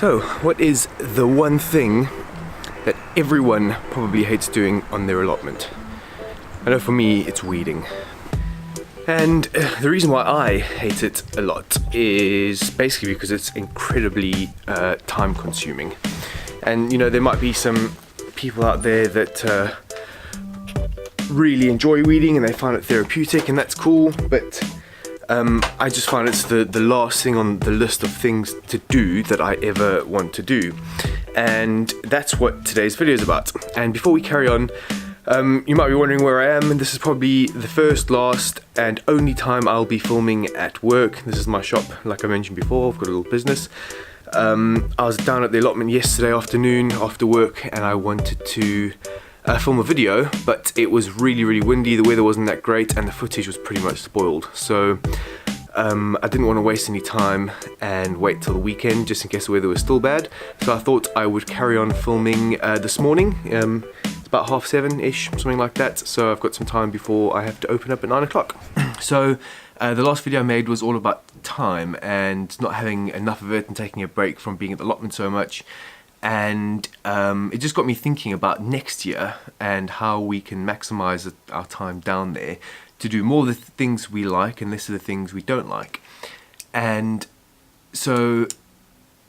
So, what is the one thing that everyone probably hates doing on their allotment? I know for me, it's weeding. And the reason why I hate it a lot is basically because it's incredibly time consuming. And you know, there might be some people out there that really enjoy weeding and they find it therapeutic, and that's cool, but I just find it's the last thing on the list of things to do that I ever want to do. And that's what today's video is about. And before we carry on, you might be wondering where I am, and this is probably the first, last and only time I'll be filming at work. This is my shop, like I mentioned before. I've got a little business. I was down at the allotment yesterday afternoon after work, and I wanted to film a video, but it was really windy, the weather wasn't that great, and the footage was pretty much spoiled. So I didn't want to waste any time and wait till the weekend just in case the weather was still bad. So I thought I would carry on filming this morning. It's about 7:30ish, something like that. So I've got some time before I have to open up at 9 o'clock. So the last video I made was all about time and not having enough of it and taking a break from being at the allotment so much. And it just got me thinking about next year and how we can maximize our time down there to do more of the things we like and less of the things we don't like. And so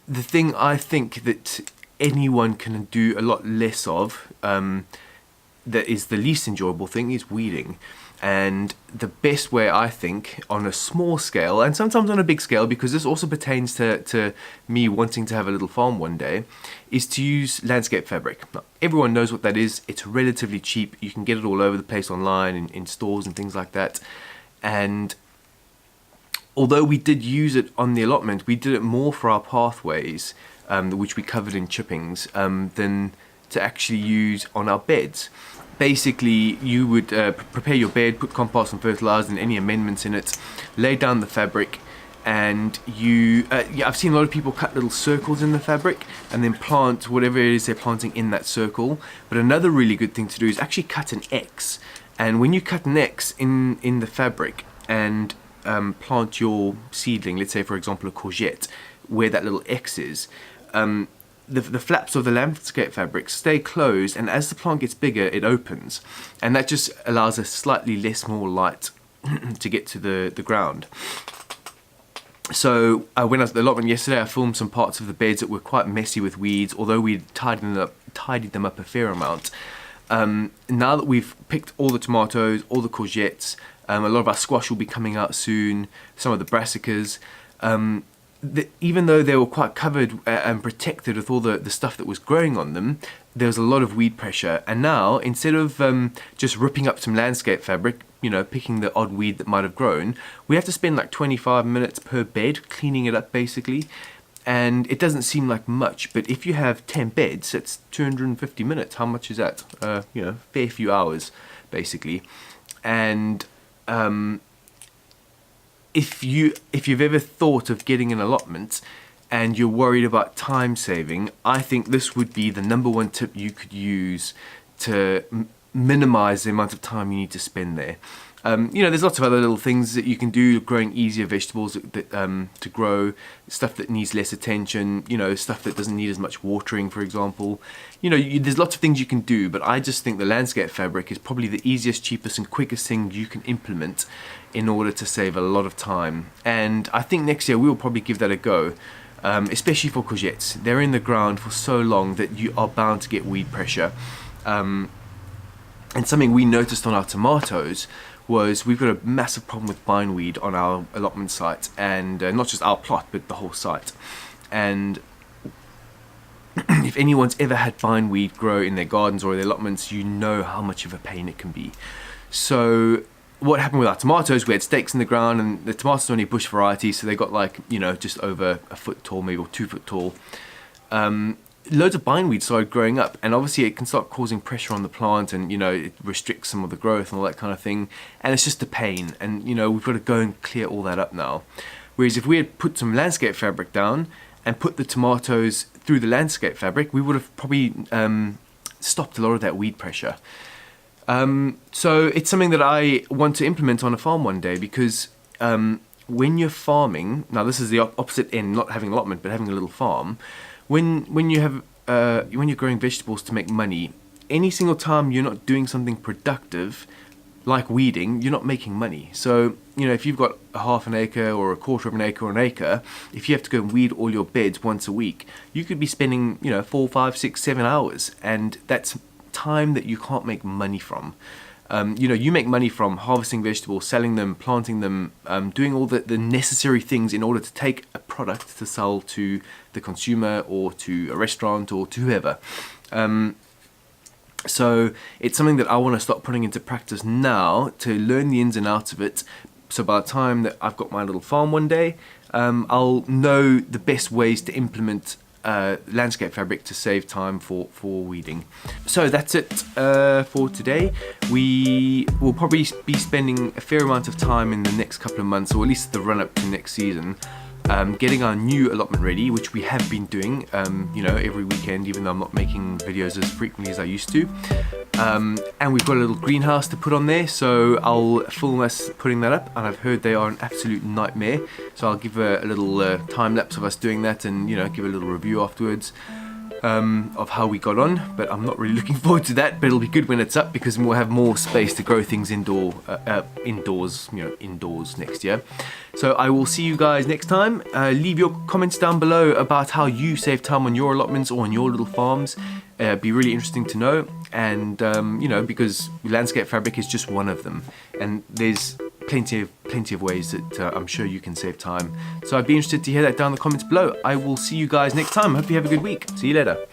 the thing I think that anyone can do a lot less of, that is the least enjoyable thing, is weeding. And the best way, I think, on a small scale, and sometimes on a big scale, because this also pertains to me wanting to have a little farm one day, is to use landscape fabric. Now, everyone knows what that is. It's relatively cheap. You can get it all over the place online, in stores and things like that. And although we did use it on the allotment, we did it more for our pathways, which we covered in chippings, than to actually use on our beds. Basically, you would prepare your bed, put compost and fertilizer and any amendments in it, lay down the fabric, and I've seen a lot of people cut little circles in the fabric and then plant whatever it is they're planting in that circle. But another really good thing to do is actually cut an X. And when you cut an X in the fabric and plant your seedling, let's say for example a courgette, where that little X is, the flaps of the landscape fabric stay closed, and as the plant gets bigger it opens, and that just allows us slightly more light to get to the ground. So when I was at the allotment yesterday, I filmed some parts of the beds that were quite messy with weeds, although we tidied them up a fair amount. Now that we've picked all the tomatoes, all the courgettes, a lot of our squash will be coming out soon, some of the brassicas, even though they were quite covered and protected with all the stuff that was growing on them, there was a lot of weed pressure. And now, instead of just ripping up some landscape fabric, you know, picking the odd weed that might have grown, we have to spend like 25 minutes per bed cleaning it up basically. And it doesn't seem like much, but if you have 10 beds, that's 250 minutes. How much is that? You know, fair few hours basically. And if you've ever thought of getting an allotment and you're worried about time saving, I think this would be the #1 tip you could use to minimize the amount of time you need to spend there. You know, there's lots of other little things that you can do, growing easier vegetables to grow, stuff that needs less attention, you know, stuff that doesn't need as much watering, for example. You know, there's lots of things you can do, but I just think the landscape fabric is probably the easiest, cheapest and quickest thing you can implement in order to save a lot of time. And I think next year we'll probably give that a go, especially for courgettes. They're in the ground for so long that you are bound to get weed pressure. And something we noticed on our tomatoes was we've got a massive problem with bindweed on our allotment site, and not just our plot but the whole site. And if anyone's ever had bindweed grow in their gardens or their allotments, you know how much of a pain it can be. So what happened with our tomatoes, we had stakes in the ground, and the tomatoes are only bush variety, so they got like, you know, just over a foot tall, maybe, or 2 foot tall. Loads of bindweed started growing up, and obviously it can start causing pressure on the plant, and you know, it restricts some of the growth and all that kind of thing, and it's just a pain. And you know, we've got to go and clear all that up now. Whereas if we had put some landscape fabric down and put the tomatoes through the landscape fabric, we would have probably stopped a lot of that weed pressure. So it's something that I want to implement on a farm one day, because when you're farming, now this is the opposite end, not having allotment, but having a little farm. When you have when you're growing vegetables to make money, any single time you're not doing something productive, like weeding, you're not making money. So, you know, if you've got a half an acre or a quarter of an acre or an acre, if you have to go and weed all your beds once a week, you could be spending, you know, 4, 5, 6, 7 hours, and that's time that you can't make money from. You know, you make money from harvesting vegetables, selling them, planting them, doing all the necessary things in order to take a product to sell to the consumer or to a restaurant or to whoever. So it's something that I want to start putting into practice now to learn the ins and outs of it. So by the time that I've got my little farm one day, I'll know the best ways to implement landscape fabric to save time for weeding. So that's it for today. We will probably be spending a fair amount of time in the next couple of months, or at least the run up to next season, getting our new allotment ready, which we have been doing, you know, every weekend, even though I'm not making videos as frequently as I used to. And we've got a little greenhouse to put on there, so I'll film us putting that up, and I've heard they are an absolute nightmare, so I'll give a little time lapse of us doing that, and, you know, give a little review afterwards of how we got on. But I'm not really looking forward to that, but it'll be good when it's up, because we'll have more space to grow things indoors, you know, indoors next year. So I will see you guys next time. Leave your comments down below about how you save time on your allotments or on your little farms. It'd be really interesting to know, and you know, because landscape fabric is just one of them, and there's plenty of ways that I'm sure you can save time. So I'd be interested to hear that down in the comments below. I will see you guys next time. Hope you have a good week. See you later.